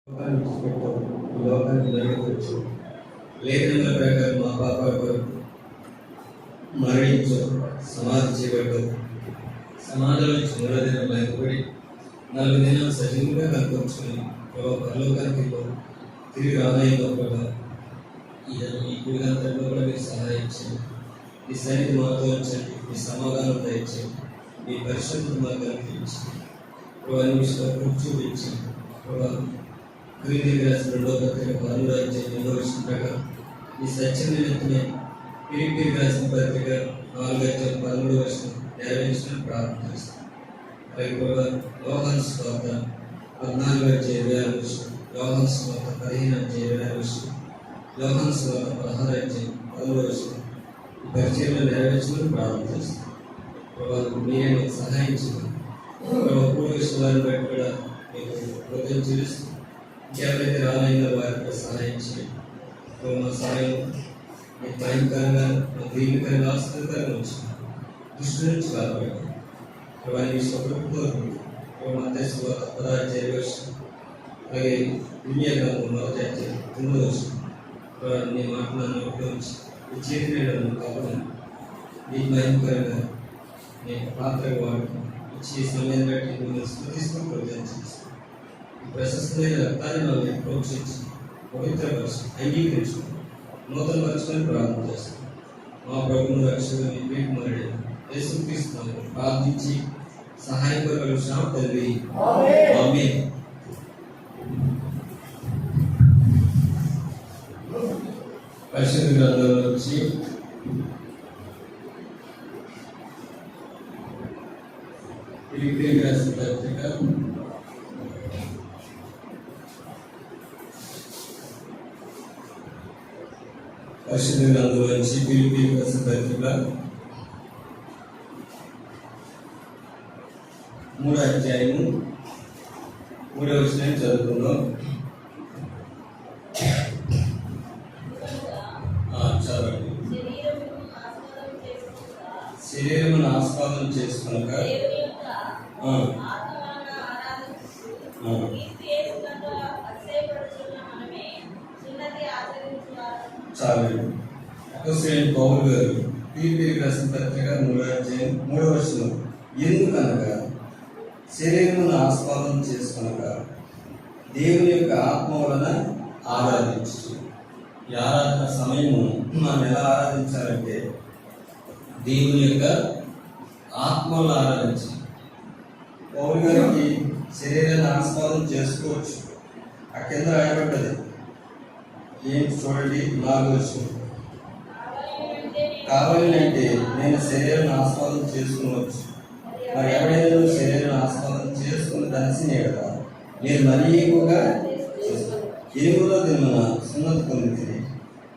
లోకానికి నడిపించు లేఖనముల ప్రకారం మా పాప కొరకు మరణించు, సమాధి చేయబడ్డావు. సమాధిలో నుంచి మూడో దినం బయటపడి 4 దినాలు సజీవంగా కనుకొచ్చుకొని పరలోకానికి తిరిగి రానయ్యో కూడా ఈ కుడిగంతలో కూడా మీరు సహాయం చేయండి. మీ సన్నిధి మాతో ఉంచండి, మీ సమాధానం దయచేయండి, మీ పరిశుద్ధత మాకు కనిపించండి. చూపించండి. క్రీస్తుకి రాసిన 2వ పత్రిక 16వ అధ్యాయం 8వ వచనం ప్రకారం ఈ సత్యం నిమిత్తమే ఫిలిప్పీయులకు రాసిన పత్రిక 4వ అధ్యాయం 13వ వచనం నెరవేర్చడానికి ప్రార్థన చేస్తాం. అలాగే యోహాను సువార్త 14వ అధ్యాయం 26వ వచనం, యోహాను సువార్త 15వ అధ్యాయం 20వ వచనం, యోహాను సువార్త 16వ అధ్యాయం 10వ వచనం ఈ పరిచయంలో నెరవేర్చడానికి ప్రార్థన చేస్తాం. మీరే మాకు సహాయం చేయండి. పూర్వ విషయాలను బట్టి కూడా మీకు కృతజ్ఞతలు చెల్లిస్తూ ఎవరైతే రానైనా వారికి సహాయం చేయండి. మా సహాయం మీ భయంకరంగా మా దీనికరంగా ఆశ్చర్యకరంగా వచ్చింది దృష్టి నుంచి కాపాడండి. వారిని స్వప్రభుత్వ మా దేశ 16వ అధ్యాయం అలాగే దునియా గ్రంథం 1వ అధ్యాయం 9వ వచనం నీ మాటలను ఉపయోగించి ఈ చేతి కాపాడండి. మీకు భయంకరంగా నేను పాత్రగా వాడుతున్నాను. ఈ సమయం బట్టి మిమ్మల్ని స్మృతిస్తూ ప్రజలు ప్రశస్తమైన రక్తాన్ని మనం ప్రోక్షించి పవిత్రపరిచి అంగీకరించుకుని నూతన పరచుకొని ప్రార్థన చేస్తాం. మా ప్రభువును రక్షకుని వీకుమరుడు యేసుక్రీస్తును ప్రార్థించి సహాయం కొరగలుగుతున్నాం తండ్రి. ఆమేన్. పరిశుద్ధ గ్రంథంలో నుంచి ఫిలిప్పీయులకు రాసిన పత్రిక 3వ అధ్యాయము 3వ వచనం చదువుకుందాం. చదవండి. శరీరమును ఆస్వాదం చేసుకొనక చాలండి. అపోస్తలుడైన పౌలు గారు ఫిలిప్పీయులకు రాసిన పత్రిక 3వ అధ్యాయం 3వ వచనం, ఎందుకనగా శరీరమును ఆస్వాదం చేసుకొనక దేవుని యొక్క ఆత్మ వలన ఆరాధించు. ఈ ఆరాధన సమయము మనం ఎలా ఆరాధించాలంటే దేవుని యొక్క ఆత్మలో ఆరాధించాలి. పౌలు గారికి శరీరాన్ని ఆస్వాదం చేసుకోవచ్చు. ఆ కింద రాయబడ్డది ఏంటి చూడండి, 4వ వచనం, కావాలంటే నేను శరీరాన్ని ఆస్వాదం చేసుకునవచ్చు. మరి ఎవరైనా శరీరాన్ని ఆస్వాదం చేసుకుని దర్శనేయగా నేను మరీ ఎక్కువగా 8వ దినమున సున్నతి పొందింది.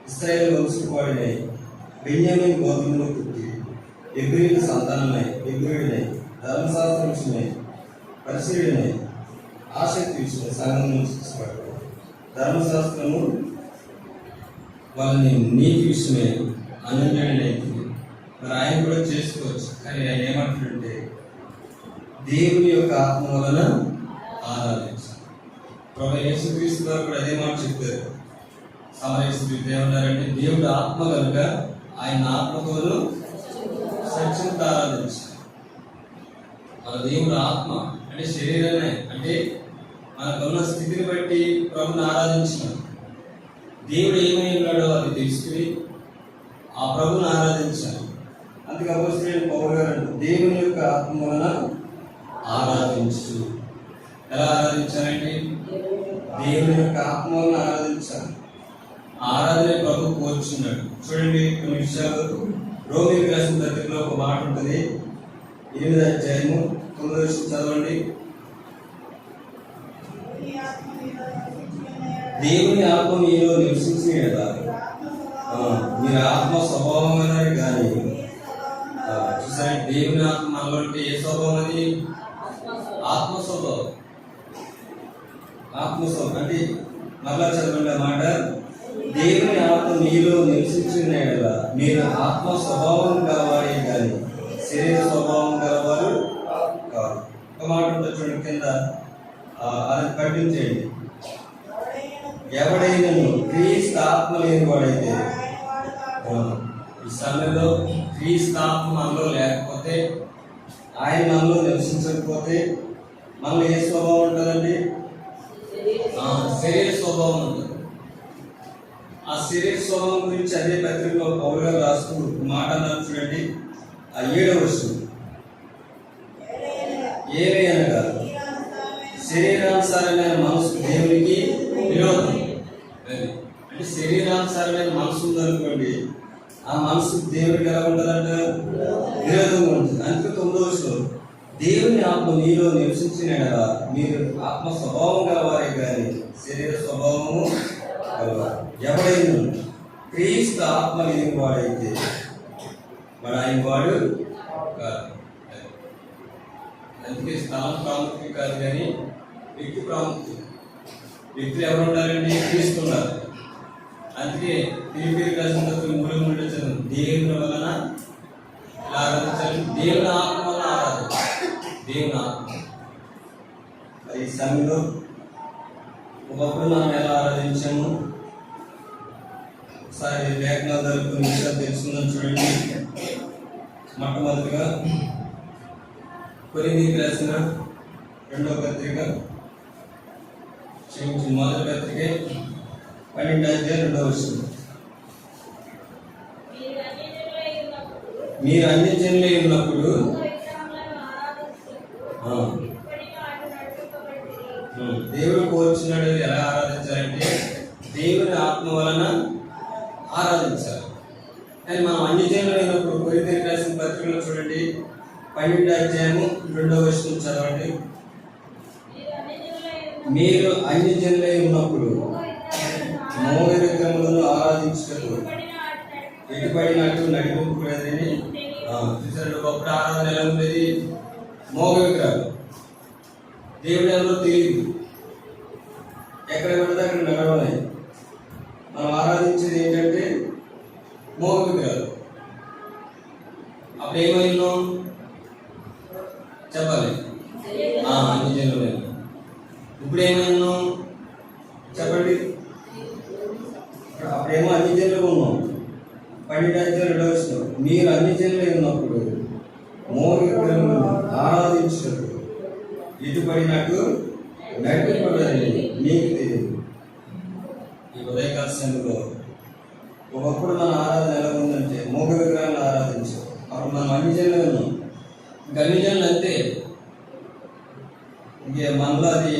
ఇశ్రాయేలు వంశవాడినై బెన్యామీను గోత్రంలో పుట్టి హెబ్రీయుల సంతానమై హెబ్రీయుడై ధర్మశాస్త్ర విషయమై పరిశీలనై ఆసక్తి విషయమై సంఘం నుంచి తీసుకుపడ్డాడు. ధర్మశాస్త్రము వాళ్ళని నీతి విషయమే అనుజ్ఞానైంది. మరి ఆయన కూడా చేసుకోవచ్చు. కానీ ఆయన ఏమంటాడంటే దేవుని యొక్క ఆత్మ వలన ఆరాధించాలి. ప్రభు యేసుక్రీస్తు గారు కూడా అదే మాట చెప్పారు. సమరయ స్త్రీ ఏమన్నారంటే దేవుడు ఆత్మ కనుక ఆయన ఆత్మతోనూ సత్యంతో ఆరాధించాలి. మన దేవుడు ఆత్మ అంటే శరీరమే, అంటే మనకున్న స్థితిని బట్టి ప్రభుని ఆరాధించినాం. దేవుడు ఏమై ఉన్నాడో అది తెలుసుకుని ఆ ప్రభుని ఆరాధించాలి. అందుకే అపోస్తలుడైన పౌలు గారు అంటే దేవుని యొక్క ఆత్మ వలన ఆరాధించు. ఎలా ఆరాధించాలంటే దేవుని యొక్క ఆత్మ వలన ఆరాధించాలి. ఆరాధన ప్రభు కోరుచున్నాడు. చూడండి కొన్ని విషయాలు. రోమీయులకు రాసిన పత్రికలో ఒక మాట ఉంటుంది. 8వ అధ్యాయము 9వ వచనం చదవండి. దేవుని ఆత్మ మీలో నివసించిన కదా మీరు ఆత్మ స్వభావమైన కానీ చూసారు. దేవుని ఆత్మ మనలో అంటే ఏ స్వభావం? అది ఆత్మ స్వభావం. ఆత్మస్వభావం అంటే మరలా చదవండి మాట, దేవుని ఆత్మ మీలో నివసించిన కదా మీరు ఆత్మ స్వభావం గలవారే కానీ శరీర స్వభావం గలవారు కాదు. ఒక మాట ఉంటుంది చూడండి కింద, అది పట్టించేయండి. ఎవడైనను క్రీస్తు ఆత్మ లేని వాడైతే, ఈ సమయంలో క్రీస్తు ఆత్మ మనలో లేకపోతే, ఆయన మనలో నివసించకపోతే మనలో ఏ స్వభావం ఉంటుందండి? శరీర స్వభావం ఉంటుంది. ఆ శరీర స్వభావం గురించి అదే పత్రికలో పౌలు గారు రాస్తూ మాట అన్నారు చూడండి. ఆ 7వ వచనం, ఏమి అనగా శరీరానుసారమైన మనసు దేవునికి విరోధం. అంటే శరీరానుసారమైన మనసు ఉందనుకోండి, ఆ మనసు దేవుడికి ఎలా ఉంటుందంట? విరోధంగా ఉంటుంది. అందుకే 9వ వచనం, దేవుని ఆత్మ మీలో నివసించిన మీరు ఆత్మ స్వభావం గలవారే కానీ శరీర స్వభావము గలవారు. ఎవడైనా క్రీస్తు ఆత్మ లేని వాడైతే వాడు ఆయన వాడు కాదు. అందుకే స్థానం ప్రాముఖ్యం కాదు కానీ వ్యక్తి ప్రాముఖ్యం. వ్యక్తులు ఎవరు ఉండాలండి? క్రీస్తు ఉండాలి. అందుకే ఫిలిప్పీయులకు రాసిన పత్రిక 3:3 చదువు, దేవుని వలన ఆరాధించాలి, దేవుని ఆత్మ వలన ఆరాధించాలి. దేవుని ఆత్మ. ఈ సమయంలో ఒకప్పుడు మనం ఎలా ఆరాధించాము ఒకసారి లేఖనాలు జరుపుకుని విషయాలు తెలుసుకుందాం చూడండి. మొట్టమొదటిగా కొరింథీయులకు రాసిన 2వ పత్రిక, మొదటి పత్రిక 12వ అధ్యాయం 2వ వచనం, మీరు అన్ని జనులై ఉన్నప్పుడు దేవుడు కోరుచున్నాడు ఎలా ఆరాధించాలంటే దేవుని ఆత్మ వలన ఆరాధించాలి. కానీ మనం అన్ని జనులు అయినప్పుడు కొరింథీయులకు రాసిన పత్రికలో చూడండి 12వ అధ్యాయము 2వ వచనం చదవండి. మీరు అన్ని జనులై ఉన్నప్పుడు మోగ విగ్రహములను ఆరాధించుటకు ఎటుపడినట్టు నడిపింపకూడదని. చూసారు, ఒకప్పుడు ఆరాధన ఎలా ఉండేది? మోగ విగ్రహాలు. దేవుడు ఎవరో తెలియదు, ఎక్కడ పడితే అక్కడ నడవలేదు. మనం ఆరాధించేది ఏంటంటే మోగ విగ్రహాలు. అప్పుడు ఏమైందో చెప్పాలి, అన్ని జనులు. ఇప్పుడు ఏమైందో చెప్పండి. అప్పుడేమో అన్ని జనులు ఉన్నాం. 12వ అధ్యాయం 2వ వచనం, మీరు అన్ని జనులై ఉన్నప్పుడు మోగ విగ్రహములను ఆరాధించుటకు ఎటుపడినట్టు నడిపింపబడని మీకు తెలియదు. ఈ ఉదయకాల సమయంలో ఒకప్పుడు మన ఆరాధన ఎలా ఉందంటే మోగ విగ్రహాలను ఆరాధించాం. అప్పుడు మనం అన్ని జనులు ఉన్నాం. ఇంకా అన్ని జనులు అంతే, ఇంకే మనలో అది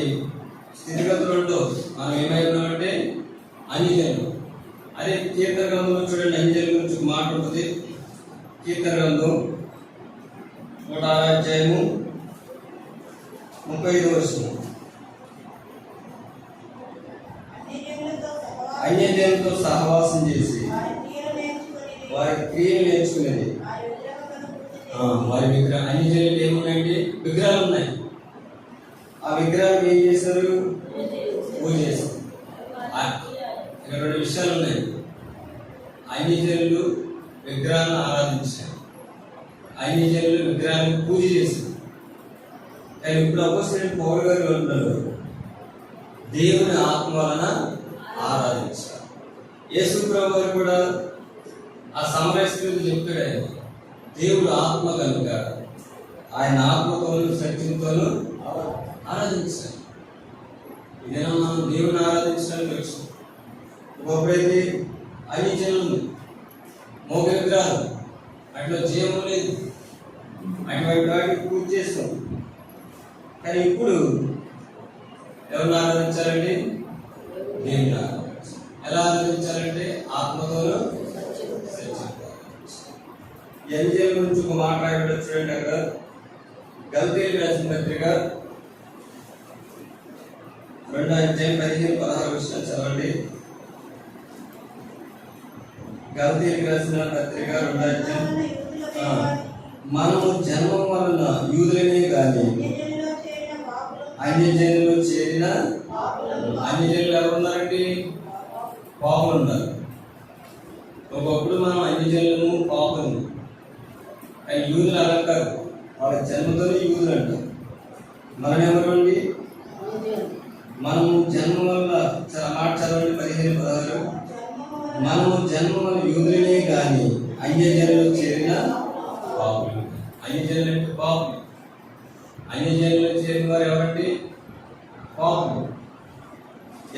స్థితిగతులలో మనం ఏమైనామంటే అన్ని జనులు. అదే కీర్తన గ్రంథంలో చూడండి, అన్ని జనుల గురించి ఒక మాట ఉంటుంది. కీర్తన గ్రంథం 106వ అధ్యాయము 35వ వచనం, అన్య జనులతో సహవాసం చేసి వారి క్రియలు నేర్చుకునేది. వారి విగ్రహం, అన్ని జనులు ఏమున్నాయండి? విగ్రహాలు ఉన్నాయి. ఆ విగ్రహాలు ఏం చేశారు? పూజ చేశారు. ఇక్కడ 2 విషయాలు ఉన్నాయి. అన్ని జనులు విగ్రహాలను ఆరాధించారు, అన్ని జనులు విగ్రహాలను పూజ చేశారు. కానీ ఇప్పుడు అపోస్తలుడైన పౌలు గారు అంటారు దేవుని ఆత్మ వలన ఆరాధించారు. యేసు ప్రభువు గారు కూడా ఆ సమరయ స్త్రీలకు చెప్తాడు, ఆయన దేవుడు ఆత్మ కనుక ఆయన ఆత్మతోనూ సత్యంతోనూ ఆరాధించాలి. ఇదేనా మనం దేవుని ఆరాధించడానికి వచ్చాం. ఒకప్పుడైతే అన్ని జనులు మోగ విగ్రహాలు, అట్లా జీవం లేదు, అటువంటి వాటికి పూజ చేస్తాం. కానీ ఇప్పుడు ఎవరిని ఆరాధించాలండి? దేవుని ఆరాధించాలి. ఎలా ఆరాధించాలంటే ఆత్మతోనూ సత్యంతో. ఎన్జీల గురించి ఒక మాట రాయబడి చూడండి. అక్కడ గలతీయులకు రాసిన పత్రిక 2వ అధ్యాయం 15-16 వచనాలు చదవండి. గలతీయులకు రాసిన పత్రిక 2వ అధ్యాయం, మనము జన్మం వలన యూదులనే కానీ అన్య జనులు చేరిన అన్య జనులు ఎవరున్నారండి? పాపులు ఉన్నారు. ఒకప్పుడు మనం అన్య జనులము పాపులు, కానీ యూదులు అలా కాదు, వాళ్ళ జన్మతోనే యూదులు అంటారు. మనం ఎవరు అండి? మనం జన్మ వల్ల మాట చదవండి 15-16. మనము జన్మమున యూదులనే కానీ అన్యజనులు చేరిన పాపులు. అన్యజనులు అంటే పాపులు. అన్యజనులు చేరిన వారు ఎవరండి? పాపులు.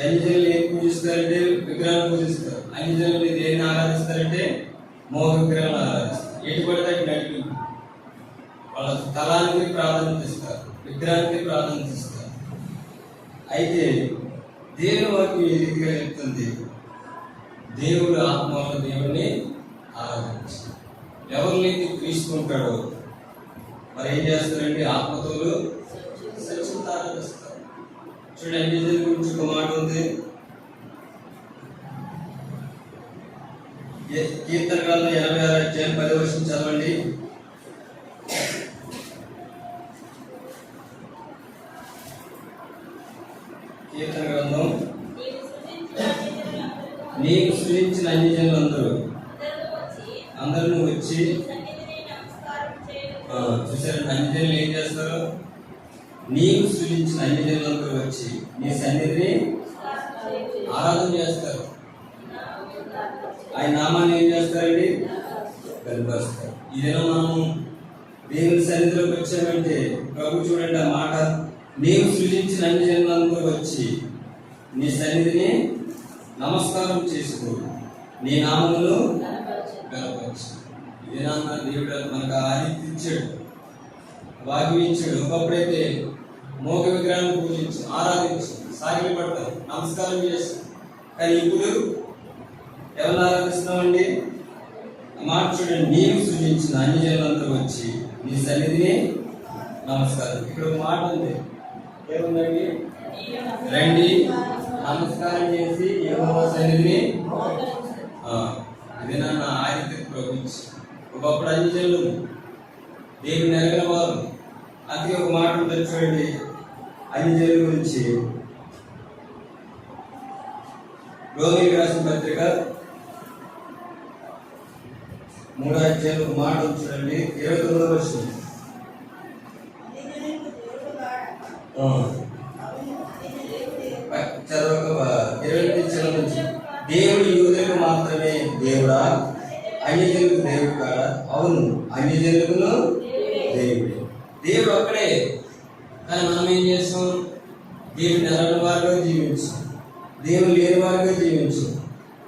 అన్యజనులు ఏం పూజిస్తారంటే విగ్రహాన్ని పూజిస్తారు. అన్యజనులు దేన్ని ఆరాధిస్తారంటే మోహ విగ్రహాలను ఆరాధిస్తారు. ఎటు పడితే అటు నడిపి వాళ్ళ స్థలానికి ప్రాధాన్యత ఇస్తారు, విగ్రహానికి ప్రాధాన్యత ఇస్తారు. అయితే దేవుని వాక్యం ఈ రీతిగా చెప్తుంది, దేవుడు ఆత్మలో దేవుడిని ఆరాధించారు. ఎవరినైతే తీసుకుంటాడో మరి ఏం చేస్తారండి? ఆత్మతోలు సత్యంతో ఆరాధిస్తారు. చూడండి, అన్యజనుల గురించి ఒక మాట ఉంది. కీర్తన గ్రంథం 86:10 చదవండి. కీర్తన గ్రంథం, నీకు సృజించిన అన్యజనులందరూ అందరూ వచ్చి చూసారు. అన్యజనులు ఏం చేస్తారు? నీకు సృజించిన అన్యజనులందరూ వచ్చి నీ సన్నిధిని ఆరాధన చేస్తారు. ఆయన నామాన్ని ఏం చేస్తారండి? కనపరుస్తారు. ఇదేనా మనము దేవుని సన్నిధిలోకి వచ్చామంటే ప్రభు చూడండి ఆ మాట, నీవు సృజించిన అన్యజనులందరూ వచ్చి నీ సన్నిధిని నమస్కారం చేసుకో, నీ నామమును కనపరచు. ఇదేనా దేవుడు మనకు ఆదిత్య ఇచ్చాడు, వాక్యం ఇచ్చాడు. ఒకప్పుడైతే మోగ విగ్రహాన్ని పూజించి ఆరాధించి సాగిలి పడతాం, నమస్కారం చేస్తాం. కానీ ఇప్పుడు ఎవరు ఆరాధిస్తున్నామండి? మాట చూడండి, నీవు సృజించిన అన్యజనులందరూ వచ్చి నీ సన్నిధిని నమస్కారం. ఇక్కడ ఒక మాట ఉంది, ఏముందండి? రండి నమస్కారం చేసి యెహోవా సన్నిధిని. ఇదే నా ఆదిత్య ప్రవచించి ఒకప్పుడు అన్యజనులు దేవుని ఎరగిన వారు. అది ఒక మాట ఉంటుంది చూడండి అన్యజనుల గురించి. రోమీయులకు రాసిన పత్రిక 3 ఒక మాట చూడండి, 29వ వచనం. చదవక 28 నుంచి, దేవుడు యూదులకు మాత్రమే దేవుడా, అన్యజనులకు దేవుడు కాడా? అవును, అన్యజనులకు దేవుడు. దేవుడు ఒక్కడే. కానీ మనం ఏం చేస్తాం? దేవుడు ఎరగని వారిగా జీవించు, దేవుడు లేని వారిగా జీవించు,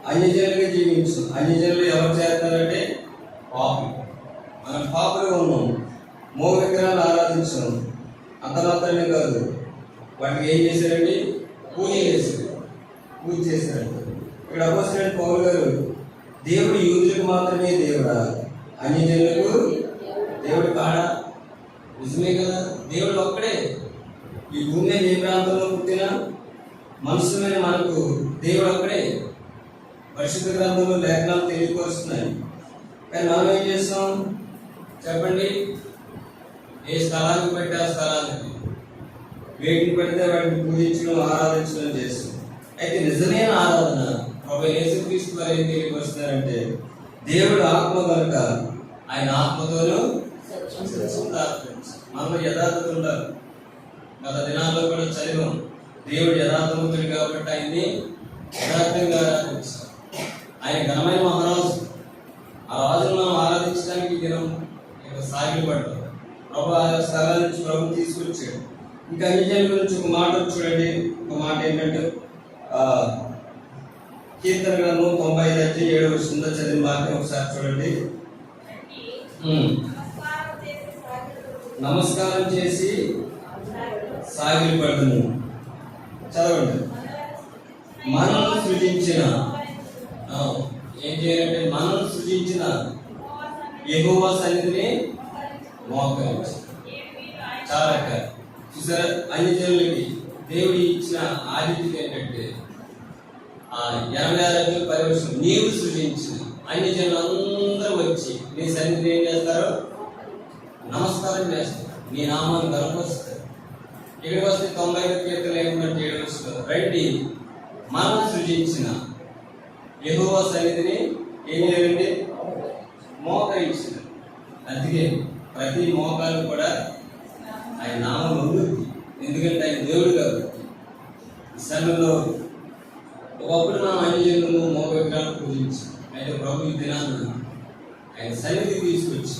అన్యజనులుగా జీవించు. అన్యజనులు ఎవరు చేస్తారంటే పాపులు. మనం పాపులుగా ఉన్నాం, మోగ విగ్రహాలు ఆరాధించాం. అంత మాత్రమే కాదు, వాటికి ఏం చేశారండి? పూజ చేశారండి. ఇక్కడ అపోస్తలుడైన పౌలు గారు, దేవుడు యూదులకు మాత్రమే దేవుడా, అన్యజనులకు దేవుడు కాడా? నిజమే కదా, దేవుడు ఒక్కడే. ఈ భూమి మీద ఏ ప్రాంతంలో పుట్టినా మనుషులమైన మనకు దేవుడు ఒక్కడే. పరిశుద్ధ గ్రంథంలో లేఖనాలు తెలియపరుస్తున్నాయి. కానీ మనం ఏం చేస్తాం చెప్పండి? ఏ స్థలానికి పెట్టి ఆ స్థలానికి, వేటిని పెడితే వాటిని పూజించడం, ఆరాధించడం చేస్తాం. అయితే నిజమైన ఆరాధన ప్రభు యేసుక్రీస్తు వారు ఏం తెలియపరుస్తున్నారంటే, దేవుడు ఆత్మ కనుక ఆయన ఆత్మతోనూ మనలో యథార్థత ఉండాలి. గత దినాల్లో కూడా చదివాం, దేవుడు యథార్థవంతుడు కాబట్టి ఆయన్ని యథార్థంగా ఆరాధించాలి. ఆయన ఘనమైన మహారాజు. ఆ రాజును మనం ఆరాధించడానికి దినం సాగిలి పడ్డాం. ప్రభు ఆ స్థలాల నుంచి ప్రభు తీసుకొచ్చాడు. ఇంకా అన్యజనుల గురించి ఒక మాట చూడండి. ఒక మాట ఏంటంటే కీర్తన గ్రంథం 95:7 చదివిన వాక్యం ఒకసారి చూడండి. నమస్కారం చేసి సాగిలి పడ్డను. చదవండి. మనం సృజించిన, ఏం చేయాలంటే మనం సృజించిన యెహోవా సన్నిధిని మోకరించి. చాలా చూసారా, అన్యజనులకి దేవుడు ఇచ్చిన ఆదిత్యం ఏంటంటే 86 నీవు సృజించిన అన్యజనులు అందరూ వచ్చి నీ సన్నిధిని ఏం చేస్తారు? నమస్కారం చేస్తారు, నీ నామాన్ని గర్వపరుస్తారు. ఇక్కడికి వస్తే 90 కీర్తనలు ఏముందంటే 7 వస్తారు. రండి మనం సృజించిన యెహోవా సన్నిధిని ఏం చేయాలండి? మోకరించిన. అందుకే ప్రతి మోకాలు కూడా ఆయన నామం ఉంది, ఎందుకంటే ఆయన దేవుడు కాబట్టి. ఈ సమయంలో ఒకప్పుడు మనం అన్యజనులను మోగ విగ్రహాలను పూజించాం. అయితే ప్రభు ఈ దినాన్ని ఆయన సన్నిధికి తీసుకొచ్చి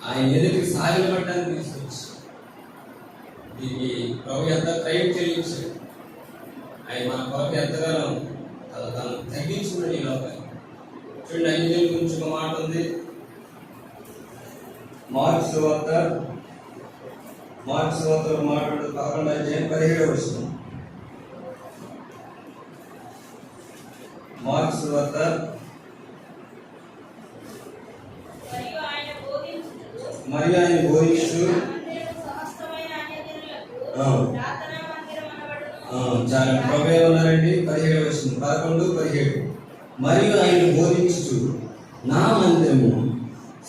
ఆయన ఎదుటికి సాగిలపడటానికి తీసుకొచ్చి దీనికి ప్రభు ఎంత క్రయం చెల్లించాడు. ఆయన మన కొరకు ఎంతగానో తను తగ్గించుకున్నాడు ఈ లోకాన్ని. చూడండి, అన్యజనుల గురించి ఒక మాట ఉంది. మార్క్స్ సువార్త మాట్లాడు 11వ అధ్యాయం 17వ వచనం. మార్క్స్ సువార్త మరియు ఆయన బోధిస్తూ చాలా ప్రభు ఉన్నారండి. 17వ వచనం 11, 17. మరియు ఆయన బోధించు నా మందిరము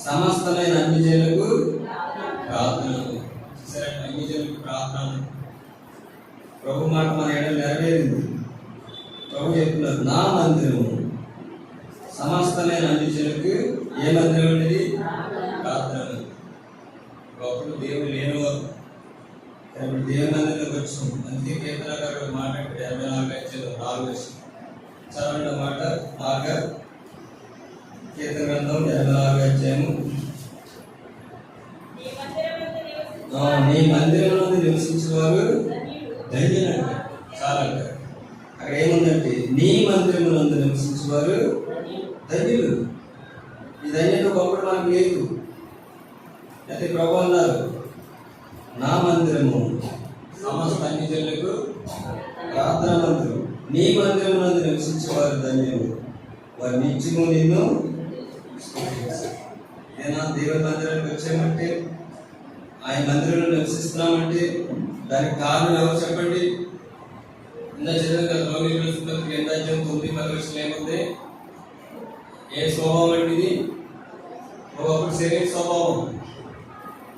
సమస్తమైన అన్యజనులకు ప్రార్థన. అన్యజనులకు ప్రార్థన. ప్రభు మాట మన ఎడల నెరవేరింది. ప్రభు చెప్తున్నారు, నా మందిరము సమస్తమైన అన్యజనులకు ఏ మందిరం అనేది ప్రార్థన. ఒకప్పుడు దేవుడు లేనివారు, ఇప్పుడు దేవుని మందిరంలోకి వచ్చాం. అందుకే కీర్తనకారుడు మాట్లాడితే 84 చదవండి మాట బాగా. కీర్తన గ్రంథం 84 అధ్యాయము. నీ మందిరంలో నివసించేవారు ధన్యులంట. చాలా అక్కడ ఏముందంటే నీ మందిరంలో నివసించేవారు ధన్యులు. ఈ ధన్యత ఒకప్పుడు మనకు లేదు. అయితే ప్రభు అన్నారు, నా మందిరము సమస్త అన్యజనులకు ప్రార్థన మందిరం. నీ మందిరంలో నివసించేవారు ధన్యులు, వారు నిత్యము నిన్ను ఏనా. దేవుని మందిరానికి వచ్చామంటే, ఆయన మందిరంలో నివసిస్తున్నామంటే దానికి కారణం ఎవరు చెప్పండి? ఇందా చదివాం కదా, రోమియోకి రాసిన పత్రిక 8వ అధ్యాయం 9-10 ఏముంది? ఏ స్వభావం అంటే ఇది? ఒకప్పుడు శరీర స్వభావం.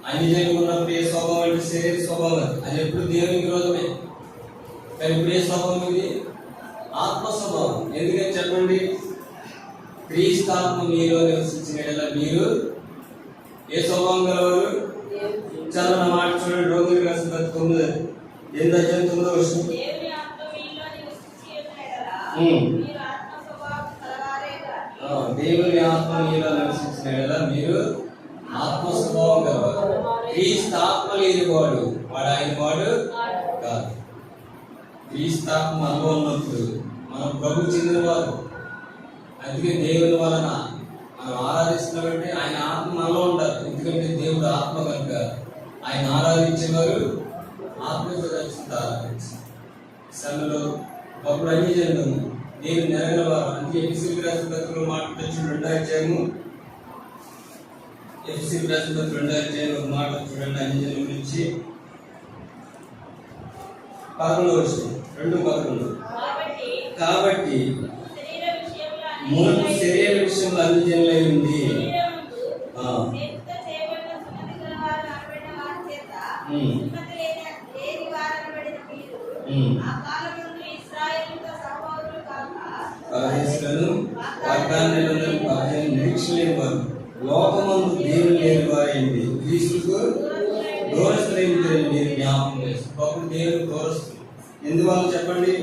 అన్యజనులు ఉన్నప్పుడు ఏ స్వభావం అంటే శరీర స్వభావం. అది ఎప్పుడు దేవునికి విరోధమే. కానీ ఇప్పుడు ఏ స్వభావం ఇది? ఆత్మ స్వభావం. ఎందుకని చెప్పండి? క్రీస్తాత్మ మీలో నివసించిన మీరు ఏ స్వభావం గలవారు? చాలా మాట చూడండి, రోమియోకి రాసిన పత్రిక 8వ అధ్యాయం 9వ వచనం. దేవుని ఆత్మ మీలో నివసించిన మీరు ఆత్మ స్వభావం గలవారు. క్రీస్తాత్మ లేని వాడు ఆయన వాడు కాదు. క్రీస్తాత్మ మనలో ఉన్నప్పుడు మనం ప్రభు చెందినవారు. అందుకే దేవుని వలన మనం ఆరాధిస్తున్నామంటే ఆయన ఆత్మ మనలో ఉంటారు. ఎందుకంటే దేవుడు ఆత్మ కనుక ఆయన ఆరాధించేవారు ఆత్మతో రక్షిస్తారు. సమయంలో ఒకప్పుడు అన్యజనులు దేవుని నెరగిన వారు. అందుకే ఎఫెసీయులకు రాసిన పత్రికలో మాట్లాడుతూ 2వ అధ్యాయము. ఎఫెసీయులకు రాసిన పత్రిక 2వ అధ్యాయంలో ఒక మాట చూడండి, అన్యజనుల గురించి 11వ వచనం 2:11. కాబట్టి ముందు శరీర విషయంలో అన్యజనులై ఉంది. నిరీక్షణ లేని వారు, లోకమందు దేవుని లేని వారైంది, క్రీస్తుకు దూరస్తులైన మీరు జ్ఞాపకం చేస్తారు. ఒకప్పుడు దేవుడు దూరస్తుంది. ఎందువల్ల చెప్పండి?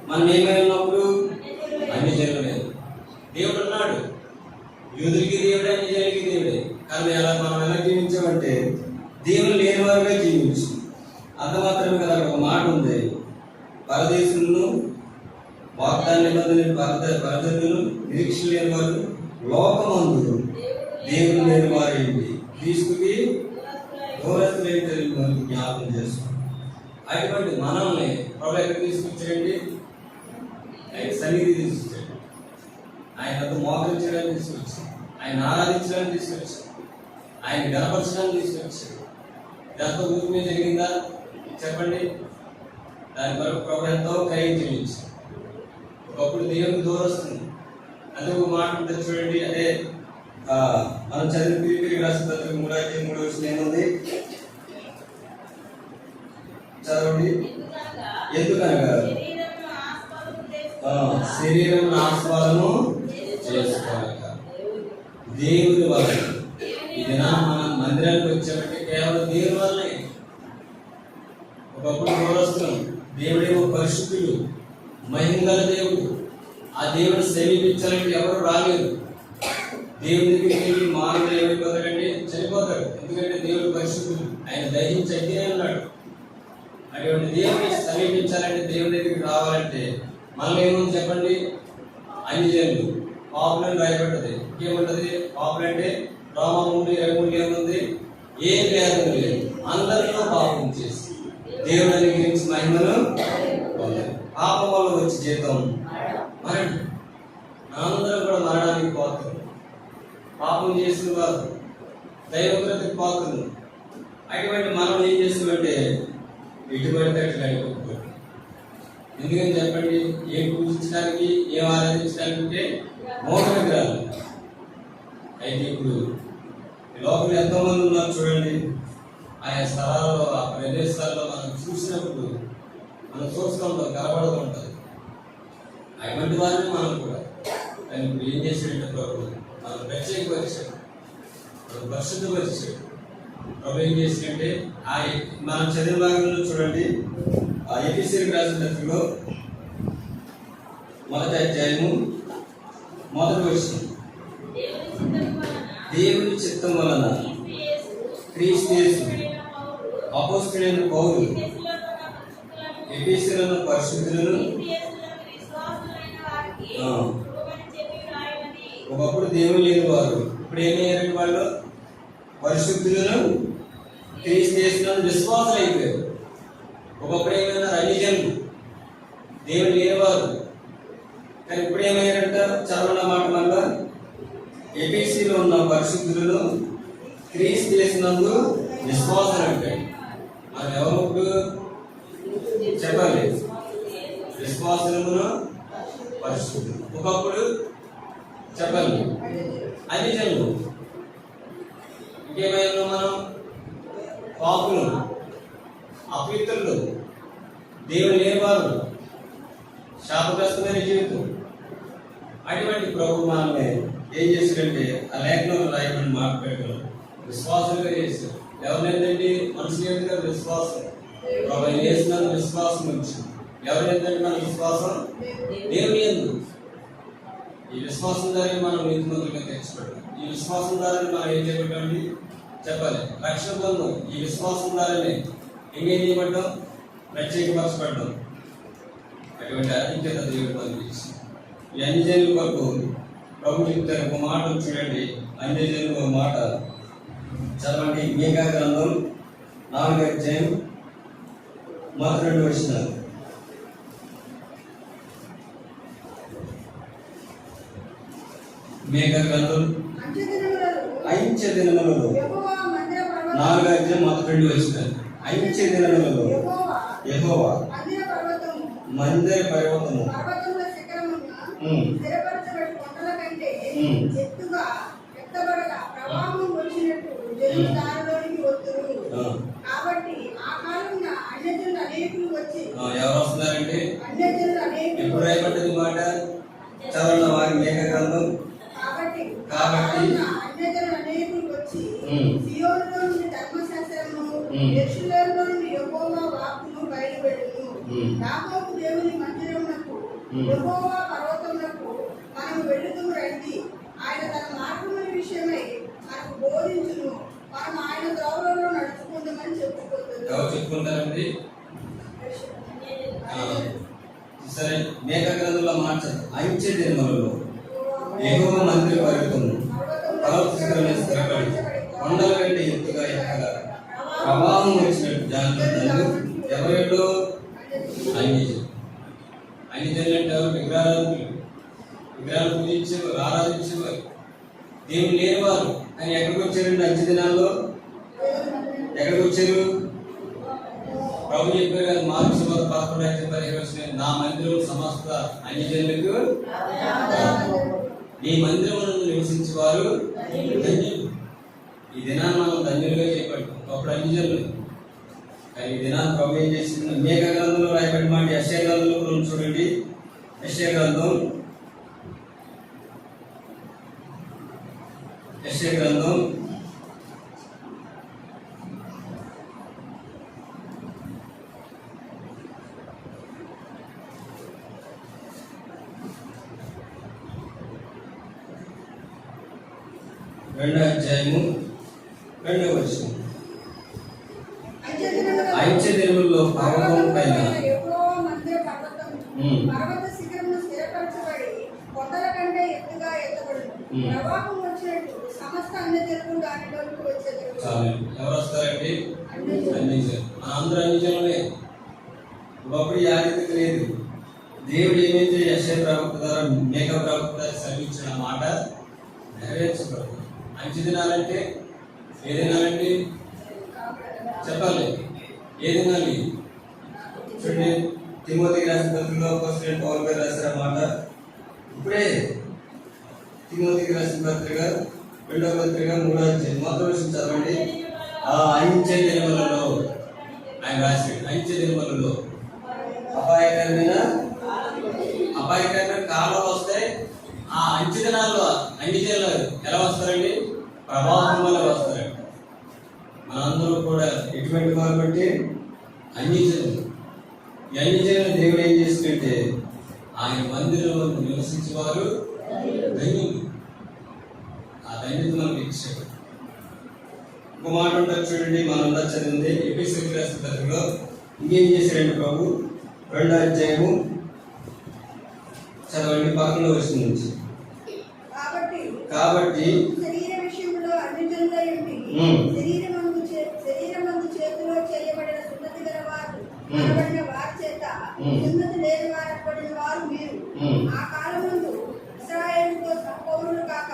మనం ఏమైనప్పుడు అన్యజనులే. దేవుడు ఉన్నాడు, యూదులకి దేవుడే, అన్యజనులకి దేవుడే. కానీ అలా మనం ఎలా జీవించామంటే దేవుడు లేని వారుగా జీవించాం. అంత మాత్రమే కదా, అక్కడ ఒక మాట ఉంది, పరదేశులను వాగ్దాన నిబంధనలు పరదనులను నిరీక్షణ లేని వారు, లోకమందు దేవుడు లేని వారేంటి, క్రీస్తుకి దూరస్తులైన జ్ఞాపకం చేస్తాం. అటువంటి మనల్ని ప్రభు ఎక్కడ తీసుకొచ్చాడండి? ఆయన సన్నిధి తీసుకొచ్చాడు. ఆయన మోకరించడానికి తీసుకొచ్చాడు, ఆయన ఆరాధించడానికి తీసుకొచ్చాడు, ఆయన గణపరచడానికి తీసుకొచ్చాడు. ఇదంతా ఊరి మీద జరిగిందా చెప్పండి? దాని వరకు ప్రభు ఎంతో క్రయం చెల్లించాడు. ఒకప్పుడు దేవునికి దూరస్తుంది. అదే ఒక మాట ఉంటుంది చూడండి, అదే మనం చదివిన ఫిలిప్పీయులకు రాసిన పత్రిక 3వ అధ్యాయం 3వ వచనం ఏముంది? చదవండి. ఎందుకనగా శరీరం ఆస్వాదము చేసుకోలేక దేవుని వల్ల. ఇది మన మందిరానికి వచ్చామంటే కేవలం దేవుని వల్లనే. ఒకప్పుడు దూరస్తున్నాం, దేవుడేమో పరిశుద్ధుడు, మహిమగల దేవుడు. ఆ దేవుడు సమీపించాలంటే ఎవరు రాలేరు. దేవుడి దగ్గరికి వెళ్ళి మానవుడు ఏమైపోతాడంటే చనిపోతాడు. ఎందుకంటే దేవుడు పరిశుద్ధుడు, ఆయన దహించి అగ్గినే ఉన్నాడు. అటువంటి దేవుడిని సమీపించాలంటే దేవుడి దగ్గరికి రావాలంటే మనలో ఏముంది చెప్పండి? అన్ని జనులు పాపులను రాయబడ్డది. ఏముంటది పాపులు అంటే? రోమా 3:23 ఏముంది? ఏం భేదం లేదు, అందరిలో పాపం చేసి దేవుని అనుగ్రహించి మహిమను పొందారు. పాపం వల్ల వచ్చి జీతం మరణం. అందరం కూడా మరణానికి పోతారు. పాపం చేసిన వారు దైవగ్రతకు పోతుంది. అటువంటి మనం ఏం చేస్తామంటే ఎటువంటి అట్లా అయిపోతాం. ఎందుకని చెప్పండి? ఏం పూజించడానికి, ఏం ఆరాధించడానికి అంటే మోహ విగ్రహాలు. అయితే ఇప్పుడు లోపల ఎంతోమంది ఉన్నారు చూడండి. ఆయా స్థలాల్లో, ఆ ప్రదేశాల్లో మనం చూసినప్పుడు మనం చూస్తుంటాం, కనబడుతూ ఉంటుంది. అటువంటి వారిని మనం కూడా ఆయన ఇప్పుడు ఏం చేసాడంటే ప్రభు మనం ప్రత్యేకపరిచాడు, మనం పరిశుద్ధపరిచాడు. ప్రభు ఏం చేసినట్టే మనం చదివిన భాగంలో చూడండి. ఆ ఎఫెసీయులకు రాసిన పత్రికలో 1వ అధ్యాయము 1వ వచనం, దేవుని చిత్తం వలన క్రీస్తు యేసు అపోస్తలుడైన పౌలు ఎఫెసీయులను పరిశుద్ధులను, ఒకప్పుడు దేవుడు లేని వారు ఇప్పుడు ఏమయ్యారంటే వాళ్ళు పరిశుద్ధులను, క్రీస్తు యేసునందు విశ్వాసులు అయిపోయారు. ఒకప్పుడు ఏమైనా అన్యజనులు, దేవుడు లేనివారు. కానీ ఇప్పుడు ఏమయ్యారంట? చదవన మాట వల్ల ఎఫెసీలో ఉన్న పరిశుద్ధులను, క్రీస్తు యేసునందు విశ్వాసులు అంటాడు. మనం ఎవరు ఇప్పుడు చెప్పాలి? విశ్వాసులను, పరిశుద్ధులు. ఒకప్పుడు చెప్పాలి అన్యజనులు. ఇంకేమైనా మనం పాపులు, అపవిత్రులు, దేవుడు లేనివారు, శాపగ్రస్తమైన జీవితం. అటువంటి ప్రభు మనల్ని ఏం చేశాడంటే ఆ లేఖనంలో రాయబడిన మాట పెట్టడం విశ్వాసంగా చేశారు. ఎవరినేంటండి? మనుషులు ఎందుకు విశ్వాసం, ప్రభు చేసినందుకు విశ్వాసం వచ్చింది. ఎవరినేంటంటే మన విశ్వాసం దేవుని ఎందుకు. ఈ విశ్వాసం ద్వారా మనం నీతిమంతులుగా తెచ్చిపెట్టాం. ఈ విశ్వాసం ద్వారా మనం ఏం చేయబడ్డామండి చెప్పాలి? రక్షణ పొందాం. ఈ విశ్వాసం ద్వారానే ఇంకేం చేయబడ్డాం? ప్రత్యేకపరచబడ్డాం. అటువంటి అధిక్యత దేవుడు పంపించి ఈ అన్యజనుల కొరకు ప్రభు చెప్తారు. ఒక మాట చూడండి, అన్యజనుల ఒక మాట చదవండి. మీకా గ్రంథం 4వ అధ్యాయం 2 వచనాలు. మీకా గ్రంథం అంచె దినములలో 4వ అధ్యాయం 2 వచనాలు. అంచె దినములలో యెహోవా మందిర పర్వతము ఎవరు వస్తున్నారంటే ఎప్పుడు రాయబడ్డది మాట చదవన్న వారి మేక గ్రంథం. కాబట్టి దేవుని మందిరమునకు యెహోవా పర్వతమునకు మనము వెళ్ళుదుము రండి. ఆయన తన మార్గముల విషయమై మనకు బోధించును. మనం ఆయన త్రోవలలో నడుచుకుందామని చెప్పుకుంటారండి. సరే, మేక గ్రంథంలో మార్చదు. అంచె దినములలో యెహోవా మందిర పర్వతము పర్వత శిఖరమున స్థిరపడి కొండల కంటే ఎత్తుగా ఎక్కగా ప్రవాహం వచ్చినట్టు జాగ్రత్తలు. ఎవరిలో? అన్యజనులు. అన్యజనులు అంటే ఎవరు? విగ్రహాలు పూజించేవారు, ఆరాధించేవారు, దేవుడు లేనివారు. ఆయన ఎక్కడికి వచ్చారండి? అంచె దినాల్లో ఎక్కడికి వచ్చారు? ప్రభు చెప్పారు కదా, మార్కు సువార్త 11:15 నా మందిరం సమస్త అన్యజనులకు, నీ మందిరమును నివసించేవారు ధన్యులు. ఈ దినాన్ని మనం ధన్యులుగా చేపట్టాం. అప్పుడు అన్యజనులు. కానీ ఈ దినాన్ని ప్రభు ఏం చేసింది? మేక గ్రంథంలో రాయబడిన మాట యెషయా గ్రంథంలో కూడా చూడండి. యెషయా గ్రంథం 41 2వ అధ్యాయము 2వ వచనం. ఐచ్ఛ దినములలో పర్వతం పైన పర్వత శిఖరమును స్థిరపరచబడి కొండల కంటే ఎత్తుగా ఎత్తబడును. ప్రవాహం వచ్చినట్టు సమస్త అన్యజనులు దానిలోకి వచ్చేది. ఎవరు వస్తారండి? అన్యజనులు. మనందరూ అన్యజనులే. ఒకప్పుడు యాజకుడికి లేదు. దేవుడు ఏమైతే యెషయా ప్రవక్త ద్వారా మేకా ప్రవక్త ద్వారా సెలవిచ్చిన మాట నెరవేర్చబడదు. మంచి దినాలంటే ఏ దినాలండి చెప్పాలి? ఏ దినాలి? చూడండి, తిమోతికి రాసిన పత్రికలో అపోస్తలుడైన పౌలు గారు రాసిన మాట ఇప్పుడే. తిమోతికి రాసిన పత్రిక 2వ పత్రిక 3వ అధ్యాయం మొదటి వచనం చదవండి. ఆ అంచె దినములలో ఆయన రాశాడు. అంచె దినములలో అపాయకరమైన కాలం వస్తే ఆ అంచె దినాల్లో అన్ని జిల్లా ఎలా వస్తారండి? ప్రవాహం వల్ల వస్తారండి. మనందరూ కూడా ఎటువంటి వారు బట్టి అన్ని జనులు. ఈ అన్ని జనులు దేవుడు ఏం చేస్తుంటే ఆయన మందిరంలో నివసించేవారు ధన్యులు. ఆ ధన్యత మనకు ఇచ్చాడు. ఒక మాట ఉంటారు చూడండి, మనం చదివింది ఎఫెసీయులకు రాసిన పత్రికలో ఇంకేం చేశాడండి ప్రభు? 2వ అధ్యాయము చదవండి 11వ వచనం నుంచి. కాబట్టి శరీర విషయంలో అన్యజనులై ఉండి శరీరమందు చేతిలో చేయబడిన సున్నతి గల వారు అనబడిన వారి చేత సున్నతి లేని వారు అనబడిన వారు మీరు. ఆ కాలమందు ఇశ్రాయేలుతో సంపూర్ణులు కాక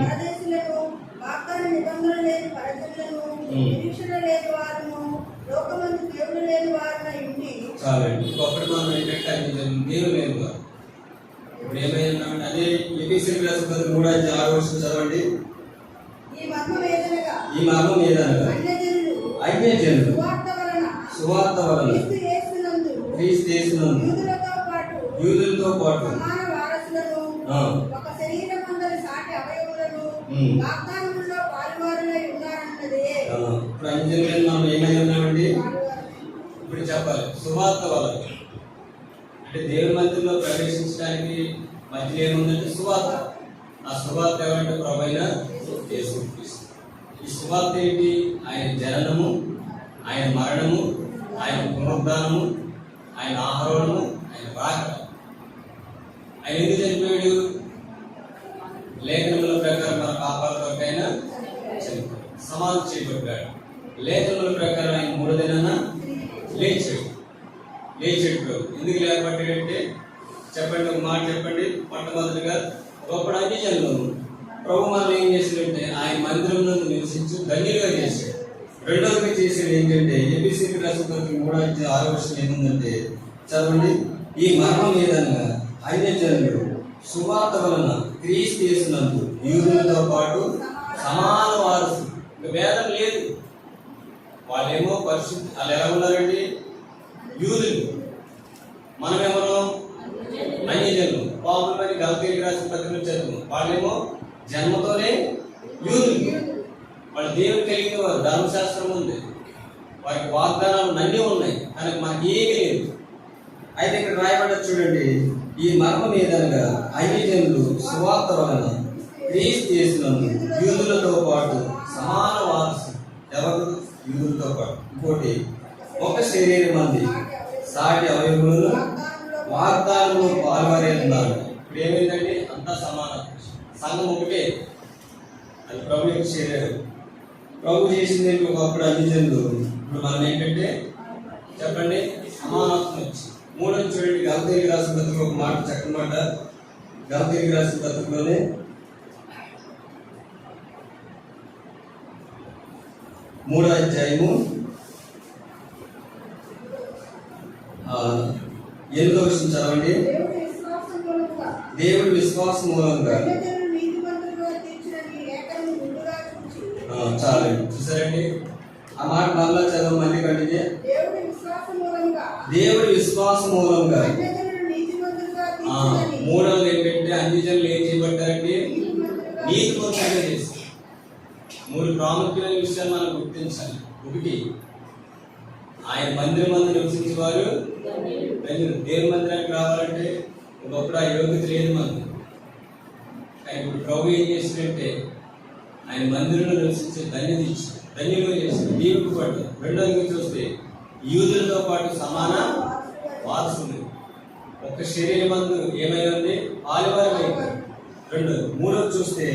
పరదేశులను, వాగ్దాన నిబంధన లేని పరజనులను, నిరీక్షణ లేని వారును, లోకమందు దేవుడు లేని వారునై ఉండి. చాలండి. ఒకటి మనం ఏంటంటే దేవుడు లేని వారు. ఇప్పుడు ఏమైనా అదే ఎఫెసీయులకు రాసిన పత్రిక 3వ అధ్యాయం 6వ వచనం చదవండి. ఈ మర్మం ఏదనగా అన్యజనులు సువార్త వలన క్రీస్తు యేసునందు యూదులతో పాటు సమాన వారసులను, ఒక శరీరమందలి సాటి అవయవులను, వాగ్దానములో పాలువారులై ఉన్నారన్నదే. ఇప్పుడు అన్యజనులు మనం ఏమై ఉన్నామండి? ఇప్పుడు చెప్పాలి. సువార్త వలన అంటే దేవుని మందిరంలో ప్రవేశించడానికి మధ్యలో ఏముందంటే సువార్త. ఆ సువార్త ఏమంటే ప్రభువైన యేసుక్రీస్తు. ఈ సువార్త ఏంటి? ఆయన జననము, ఆయన మరణము, ఆయన పునరుద్ధానము, ఆయన ఆహారము, ఆయన రాకడ. ఆయన ఎందుకు చనిపోయాడు? లేఖనముల ప్రకారం మన పాపాల కొరకైనా చనిపోయాడు, సమాధి చేయబడ్డాడు. లేఖనముల ప్రకారం ఆయన 3వ దినాన లేచాడు. ఎందుకు లేకపోయాడంటే చెప్పండి, ఒక మాట చెప్పండి. మొట్టమొదటిగా ఒకప్పుడు అన్యజనులు ప్రభు మనం ఏం చేశాడంటే ఆయన మందిరంలో నివసించి ధన్యులుగా చేశాడు. రెండవది చేసేది ఏంటంటే ఎఫెసీయులకు రాసిన పత్రిక 3వ అధ్యాయం 6వ వచనం ఏముందంటే చదవండి. ఈ మర్మం ఏదనగా అన్యజనులు సువార్త వలన క్రీస్తు యేసునందు యూదులతో పాటు సమాన వారసులు. ఇంకా భేదం లేదు. వాళ్ళేమో పరిశుద్ధి, వాళ్ళు ఎలా ఉన్నారండి? యూదులు. మనమేమో అన్యజనులు. పాపులు మరి గలతీయులకు రాసిన పత్రికలో చదువు. వాళ్ళేమో జన్మతోనే యూదులు. వాళ్ళు దేవుడు కలిగిన వారు, ధర్మశాస్త్రం ఉంది, వారికి వాగ్దానాలు అన్నీ ఉన్నాయి, కానీ మనకి ఏమీ లేదు. అయితే ఇక్కడ రాయబడ్డ చూడండి, ఈ మర్మం ఏదనగా అన్యజనులు సువార్త వలన క్రీస్తు యేసునందు యూదులతో పాటు సమాన వారసులు. ఎవరు? యూదులతో పాటు. ఇంకోటి, ఒక శరీరం మంది సాటి అవయవులను వాగ్దానంలో పాల్గొనేస్తున్నారు. ఇప్పుడు ఏమైందండి? అంతా సమానం. సంఘం ఒకటే. అది ప్రభు యొక్క శరీరం. ప్రభు చేసింది ఒకప్పుడు అన్యజనులు, ఇప్పుడు మనం ఏంటంటే చెప్పండి సమానత్వం వచ్చి. 3వ చూడండి, గలతీయులకు రాసిన పత్రిక ఒక మాట, చక్కని మాట. గలతీయులకు రాసిన పత్రికలోనే 3వ అధ్యాయము 8వ వచనం చదవండి. దేవుడి విశ్వాసం మూలంగా చాలండి. చూసారండి ఆ మాట మళ్ళా చదవ, మళ్ళీ కంటిన్యూ. దేవుడి విశ్వాసం మూలంగా. మూడవది ఏంటంటే అన్యజనులు ఏం చేయబడ్డారండి? నీతిమంతులుగా చేస్తారు. 3 ప్రాముఖ్యమైన విషయాలు మనం గుర్తించాలి. ఒకటి, ఆయన మందిరం మందు నివసించేవారు దేవుని మందిరానికి రావాలంటే ఒకప్పుడు ఆ యోగ్యత లేదు మనకు. కానీ ఇప్పుడు ప్రభు ఏం చేసిందంటే ఆయన మందిరంలో నివసించే ధన్యులు చేసి దీవుకు పాటు. రెండోది చూస్తే యూదులతో పాటు సమాన వారసులు. ఒక శరీరమందు ఏమై ఉంది? పాలువారమై ఉంది. మూడోది చూస్తే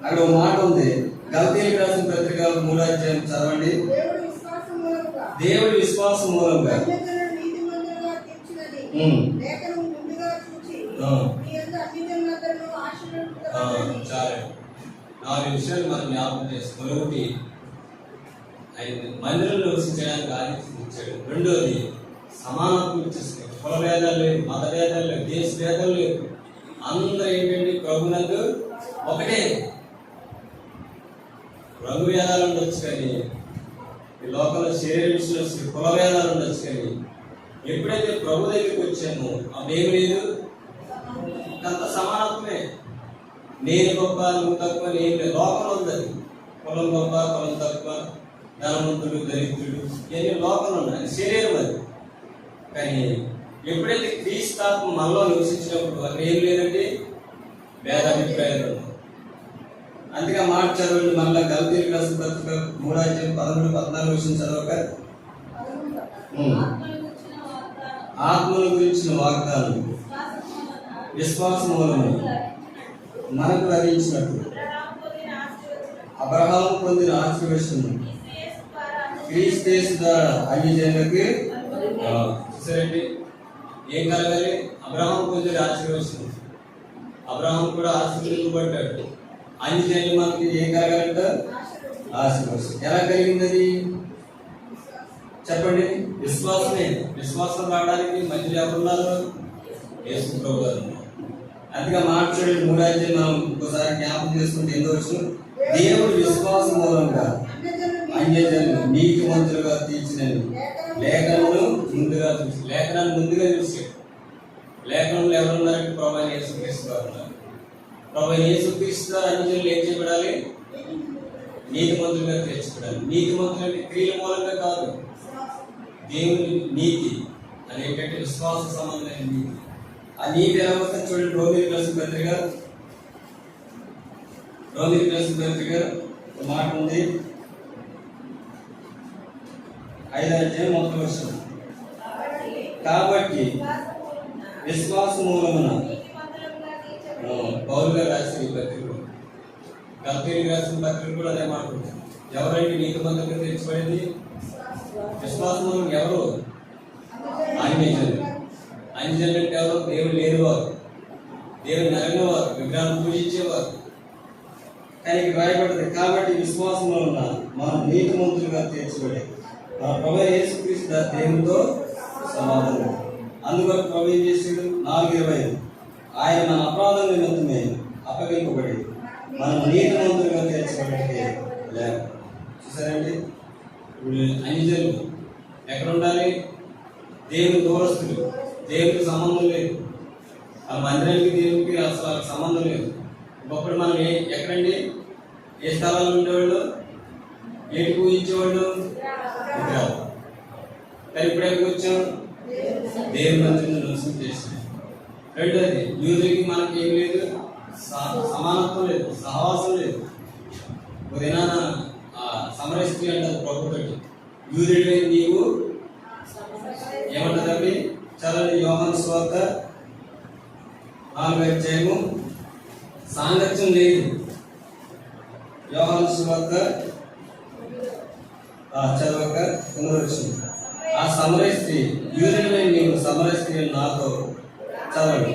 అక్కడ ఒక మాట ఉంది, గలతీయులకు రాసిన పత్రిక 3వ అధ్యాయం చదవండి. దేవుడి విశ్వాసం మూలంగా చాలా 4 విషయాలు మనం జ్ఞాపకం చేసుకోవాలి. ఒకటి, ఆయన మందిరంలో నివసించడానికి ఆదిత్యం ఇచ్చాడు. రెండోది, సమానత్వం ఇచ్చేస్తాడు. కుల భేదాలు లేవు, మత భేదాలు లేవు, దేశ భేదాలు లేవు. అందరూ ఏంటంటే ప్రభునందు ఒకటే. రంగు భేదాలు ఉండొచ్చు కానీ, ఈ లోకంలో శరీర విషయంలో కుల భేదాలు ఉండొచ్చు కానీ, ఎప్పుడైతే ప్రభు దగ్గరికి వచ్చామో అదేమి లేదు, అంత సమానత్వమే. నేను గొప్ప, నువ్వు తక్కువ, నేను లేదు. లోకంలో ఉంది అది. కులం గొప్ప, కులం తక్కువ, ధనవంతుడు, దరిద్రుడు, ఇవన్నీ లోకంలో ఉన్నాయి. శరీరం అది. కానీ ఎప్పుడైతే క్రీస్తాత్మ మనలో నివసించినప్పుడు అక్కడ ఏం లేదంటే భేదాభిప్రాయాలు ఉన్నాయి. అందుకే మాట చదవండి మళ్ళీ. గలతీయులకు రాసిన పత్రిక 3వ అధ్యాయం 13-14 చదవక. ఆత్మల గురించిన వాగ్దానం విశ్వాసం మూలము మనకు లభించినట్టు అబ్రహాము పొందిన ఆశీర్వచనం క్రీస్తు యేసు ద్వారా అన్ని జనులకు సరే ఏం కలగాలి? అబ్రహాము పొందిన ఆశీర్వచనం. అబ్రహాము కూడా ఆశీర్వదింపబడ్డాడు. అన్ని జనులు మనకి ఏం కలగాలంట? ఆశీర్వచనం. ఎలా కలిగింది అది చెప్పండి? విశ్వాసమే. విశ్వాసం రావడానికి మధ్యలో ఎవరున్నారు? యేసు ప్రభు గారు. అందుకే మాట్లాడే 3వ అధ్యాయం మనం ఇంకోసారి జ్ఞాపకం చేసుకుంటే ఎందుకు వచ్చిన దేవుడు విశ్వాసం మూలంగా అన్యజనులు నీతిమంతులుగా తీర్చినని లేఖనమును ముందుగా చూసి, లేఖనాన్ని ముందుగా చూసాడు. లేఖనంలో ఎవరున్నారంటే ప్రభు అయిన యేసుక్రీస్తు గారు ఉన్నారు. ప్రభు అయిన యేసుక్రీస్తు గారు అన్యజనులు ఏం చేయబడాలి? నీతిమంతులుగా తీర్చబడాలి. నీతిమంతులు అంటే క్రియల మూలంగా కాదు, దేవుని నీతి అనేటువంటి విశ్వాస సంబంధమైన నీతి. ఆ నీతి ఎలా వస్తుంది చూడండి. రోమిలకు రాసిన పత్రిక ఒక మాట ఉంది, 5వ అధ్యాయం 1వ వచనం. కాబట్టి విశ్వాస మూలమున పౌలుగా రాసిన ఈ పత్రిక, గలతీయులకు రాసిన పత్రిక కూడా అదే మాట ఉంది. ఎవరైతే నీతిమంతులుగా తీర్చబడింది? విశ్వాసం మూలం ఎవరు? అన్యజనులు. అన్యజనులు అంటే ఎవరు? దేవుడు లేనివారు, దేవుని నరినవారు, విగ్రహాన్ని పూజించేవారు. కానీ ఇక్కడ రాయబడింది, కాబట్టి విశ్వాసంలో ఉన్న మనం నీతిమంతులుగా తీర్చబడి మన ప్రభు యేసుక్రీస్తు దేవునితో సమాధానం. అందువల్ల ప్రభు ఏం చేశాడు? 4:25 ఆయన మన అపరాధం నిమిత్తమే అప్పగింపబడి మనం నీతిమంతులుగా తీర్చబడితే లేక. చూసారండి, అన్యజనులు ఎక్కడ ఉండాలి? దేవుని దూరస్తులు, దేవునికి సంబంధం లేదు. ఆ మందిరానికి దేవునికి అసలు సంబంధం లేదు. ఒకప్పుడు మనం ఎక్కడండి? ఏ స్థలాల్లో ఉండేవాళ్ళు? ఏంటి పూజించేవాళ్ళు? విగ్రహాలు. కానీ ఇప్పుడు ఎక్కడికి వచ్చాం? దేవుని మందిరంలో నివసం చేసాం. రెండోది, యూదులకి మనకి ఏం లేదు, సమానత్వం లేదు, సహవాసం లేదు. ఉదయన సమరస్త్రీ అంటారు ప్రభుత్వం. యూదుడి నీవు ఏమంటారండి? చదవండి. యోహాను సువార్త 4వ అధ్యాయము. సాంగత్యం లేదు. యోహాను సువార్త చదవక 9వ వచనం. ఆ సమరస్త్రీ యూదుడి నీవు సమరస్త్రీ నాతో. చదవండి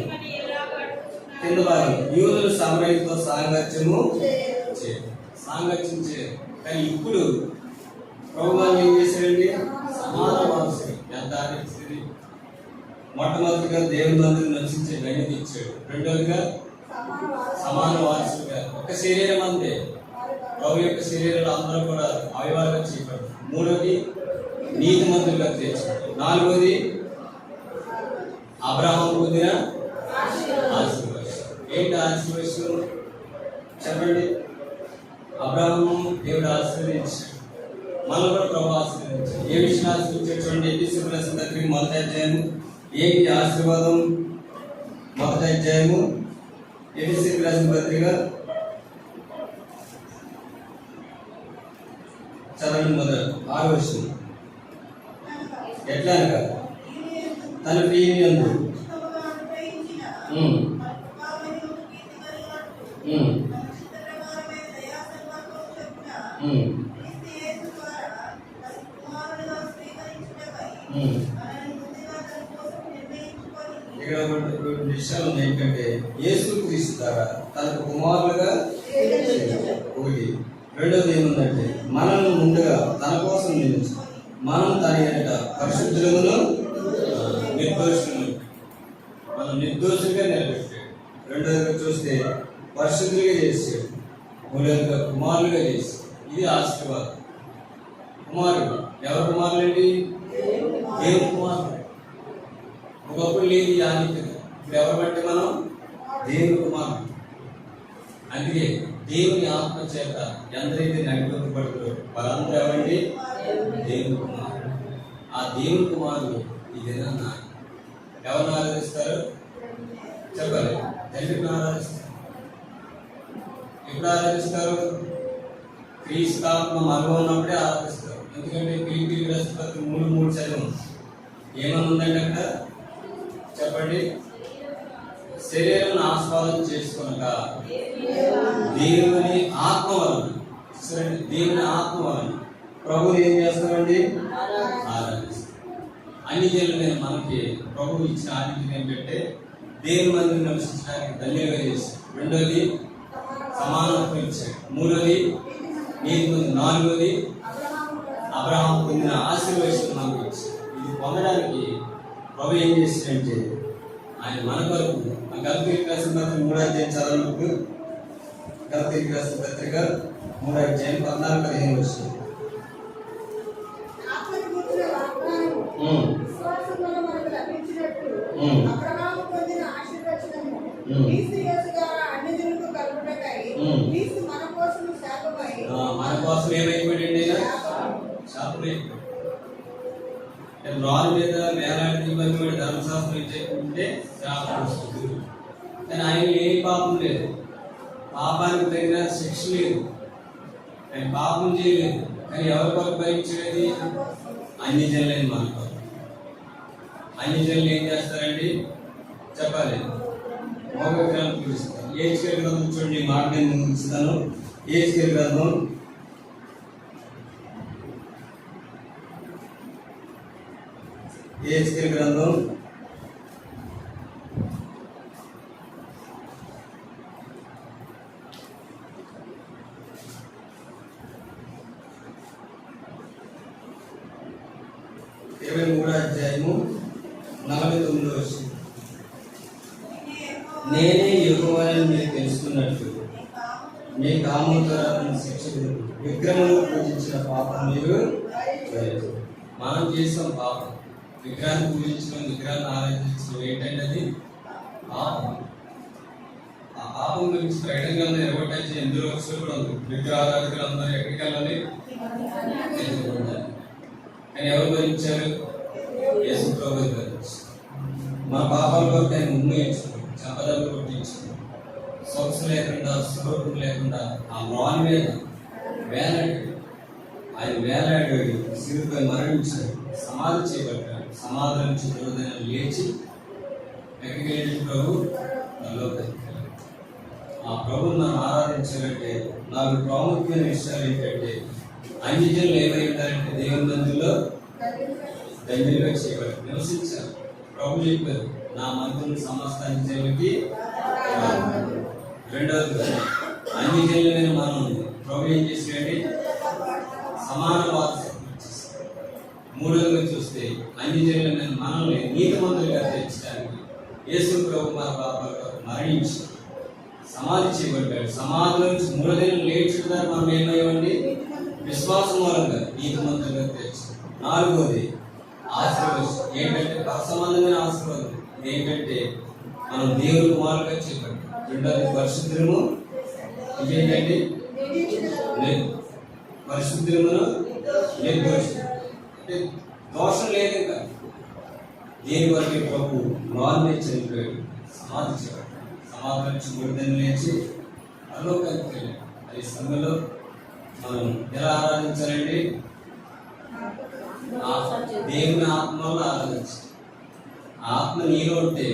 కింద భాగం. యూదులు సమరయులతో సాంగత్యము చేయరు. కానీ ఇప్పుడు ప్రభువాన్ని ఏం చేశాడండి? సమాన వారసుడు. ఎంత ఆదరించింది? మొట్టమొదటిగా దేవుని మందిరం నివసించే గణ్యత ఇచ్చాడు. రెండోదిగా సమాన వారసుడుగా. ఒక శరీరం అంతే, ప్రభు యొక్క శరీరంలో అందరూ కూడా అవయవాలుగా చేయబడ్డారు. మూడోది, నీతిమంతులుగా తీర్చాడు. నాలుగోది, అబ్రహాము పొందిన ఆశీర్వాదం. ఏంటి ఆశీర్వాదం చెప్పండి? అబ్రహాము దేవుడు ఆశీర్వదించాడు, మనల్ని కూడా ప్రభు ఆశీర్వదించాడు. ఏ విషయం ఆశీర్వదించాడు చూడండి. ఎఫెసీయులకు రాసిన పత్రిక 1వ అధ్యాయము. ఏంటి ఆశీర్వాదం? 1వ అధ్యాయము ఎఫెసీయులకు రాసిన పత్రిక చూడండి మొదలు 6వ వచనం. ఎట్లా అనగా తన ప్రియునియందు ఇక్కడ రెండు విషయాలు ఉన్నాయి. ఏంటంటే యేసుక్రీస్తు ద్వారా తనకు కుమారులుగా ఒకటి. రెండవది ఏముందంటే మనల్ని ముందుగా తన కోసం నిలిచి మనం తన ఎదుట పరిశుద్ధులను నిర్దోషులను మనం నిర్దోషులుగా నిలబెట్టాడు. రెండవదిగా చూస్తే పరిశుద్ధులుగా చేసాడు. మూడవదిగా కుమారులుగా చేశాడు. ఇది ఆశీర్వాదం. కుమారుడు ఎవరు కుమారులండి? దేవుని కుమారుడు. ఒకప్పుడు లేదు యానికగా, ఇప్పుడు ఎవరు బట్టి మనం దేవుని కుమారుడు. అందుకే దేవుని ఆత్మ చేత ఎంతైతే నడిపించబడుతుందో వాళ్ళందరూ ఎవరండి? దేవుని కుమారుడు. ఆ దేవుని కుమారుడు ఇదేనా ఎవరిని ఆరాధిస్తారు? చెప్పాలి. తండ్రిని ఆరాధిస్తారు. ఎప్పుడు ఆరాధిస్తారు? క్రీస్తాత్మ మనలో ఉన్నప్పుడే ఆరాధిస్తారు. ఎందుకంటే ఫిలిప్పీయులకు రాసిన పత్రిక 3:3 చదివాం. ఏమని ఉందంటే అక్కడ చెప్పండి. శరీరాన్ని ఆస్వాదం చేసుకునక దేవుని ఆత్మ వలన, దేవుని ఆత్మ వలన ప్రభువుని ఏం చేస్తామండి? ఆరాధిస్తాం. అన్ని జనులు మనకి ప్రభువు ఇచ్చిన ఆధిక్యం ఏంటంటే దేవుని మందిని నివసించడానికి ధన్యంగా చేశాడు. రెండోది సమానత్వం ఇచ్చాడు. మూడోది నీతి మంది. నాలుగోది అబ్రహాం పొందిన ఆశీర్వచనం మనకు ఇచ్చాడు. ఇది పొందడానికి ప్రభు ఏం చేశాడంటే ఆయన మన కొరకు గలతీయులకు రాసిన పత్రిక 3వ అధ్యాయం చదవనప్పుడు గలతీయులకు రాసిన పత్రిక 3వ అధ్యాయం 14-15 వస్తుంది. అబ్రహాము పొందిన ఆశీర్వచనము క్రీస్తు యేసు ద్వారా అన్ని జనులకు కలుగుటకై క్రీస్తు మన కోసం శాపమై మన కోసం ఏమైపోయాడండి? శాపమైపోయాడు. రాజు మీద వేలాడి ఇబ్బంది ధర్మశాస్త్రం ఇచ్చేకుంటే శాపం వస్తుంది. కానీ ఆయన ఏ పాపం లేదు, పాపానికి తగిన శిక్ష లేదు, ఆయన పాపం చేయలేదు. కానీ ఎవరి కొరకు భరించేది? అన్ని జనులని మన కొరకు. అన్ని జనులు ఏం చేస్తారండి? చెప్పాలి. మోగ విగ్రహం పూజిస్తారు. ఏజ్కేల్ గ్రంథం చూడండి. మాట నేను ముగిస్తాను. ఏజ్కేల్ గ్రంథం 23వ అధ్యాయము 49వ వచనం. నేనే యెహోవానని మీరు తెలుసుకున్నట్లు మీ కామముతో శిక్షకుడు విగ్రహములను పూజించిన పాపం మీరు మనం చేసాం. పాపం విగ్రహాన్ని పూజించడం, విగ్రహాన్ని ఆరాధించడం ఏంటంటే అది పాపం. ఆ పాపం గురించి ప్రకటనగా 28 రోజులు కూడా ఉంది. విగ్రహారాధకులు అందరూ ఎక్కడికి వెళ్ళాలి? కానీ ఎవరు భరించారు? యేసు ప్రభువు భరించారు. మన పాపాల కొరకు ఆయన ఉమ్మేయించుకున్నాడు, చంపదలు కొట్టించుకున్నాడు. సొగసు లేకుండా, స్వరూపం లేకుండా ఆ రాన్ మీద వేలాడాడు. ఆయన వేలాడి సిలువపై మరణించాడు, సమాధి చేయబడ్డాడు. సమాధి నుంచి దుర్దినం లేచి ఎక్కడికి వెళ్ళిన ప్రభు పరలోకానికి వెళ్ళాడు. ఆ ప్రభుని మనం ఆరాధించాలంటే 4 ప్రాముఖ్యమైన విషయాలు ఏంటంటే అన్ని జనులు ఏమై ఉంటారంటే దేవుని మందిరంలో ధన్యులుగా చేయబడి నివసించారు. ప్రభు చెప్పారు, నా మందిరం సమస్త అన్ని జనులకి. రెండవది అన్ని జనుల మీద మనం ప్రభు ఏం చేసాడండి? సమాన వారసత్వం ఇచ్చేసాడు. మూడవదిగా చూస్తే అన్ని జనుల మీద మనల్ని నీతిమంతులుగా తెచ్చడానికి యేసు ప్రభు మన పాపాలకు మరణించి సమాధి చేయబడ్డాడు. సమాధి నుంచి 3వ దినం లేచుగా మనం ఏమయ్యామండి? విశ్వాసం మూలంగా నీతిమంతులుగా తెచ్చాడు. 4వది ఆశీర్వాదం. ఏంటంటే పరసంబంధమైన ఆశీర్వాదం. ఏంటంటే మనం దేవుని కుమారులుగా చేయబడ్డాం. రెండవది పరిశుద్ధులము. ఇదేంటండి? పరిశుద్ధులమును నిర్దోషం. అంటే దోషం లేదు. ఇంకా దేని వరకు ప్రభు నాన్ వెజ్ చనిపోయాడు, సమాధి చేయబడ్డాడు. సమాధి నుంచి 3 దినం లేచి పరలోకానికి వెళ్ళాడు. ఈ సమయంలో మనం ఎలా ఆరాధించాలండి? దేవుని ఆత్మ వల్ల ఆరాధించు. ఆత్మ నీలో ఉంటే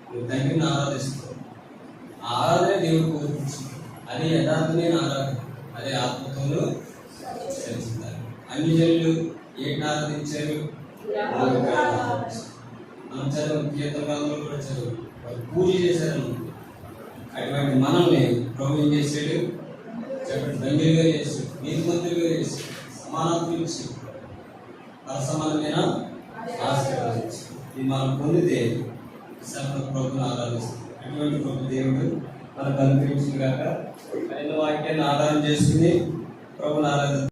నువ్వు తండ్రిని ఆరాధిస్తావు. ఆరాధనే దేవుడు కోరుకుంటుంది. అదే యథార్థమైన ఆరాధన, అదే ఆత్మతోనూ చేస్తారు. అన్ని జనులు ఏంటి ఆరాధించారు? మనం చదువు కీర్తనలు కూడా చదువు వాళ్ళు పూజ చేశారు. అటువంటి మనల్ని ప్రభు ఏం చేశాడు చెప్పండి? దంగిలుగా చేశాడు, నీతిమంతులుగా చేశాడు, సమానత్వం ఇచ్చి అసమానమైన ఆశీర్వాదించి ఇది మనం పొందితే ప్రభుని ఆరాధిస్తాం. అటువంటి ప్రభు దేవుడు మనకు అనుగ్రహించిన కాక ఆయన వాక్యాన్ని ఆధారం చేసుకుని ప్రభుని ఆరాధిస్తాం.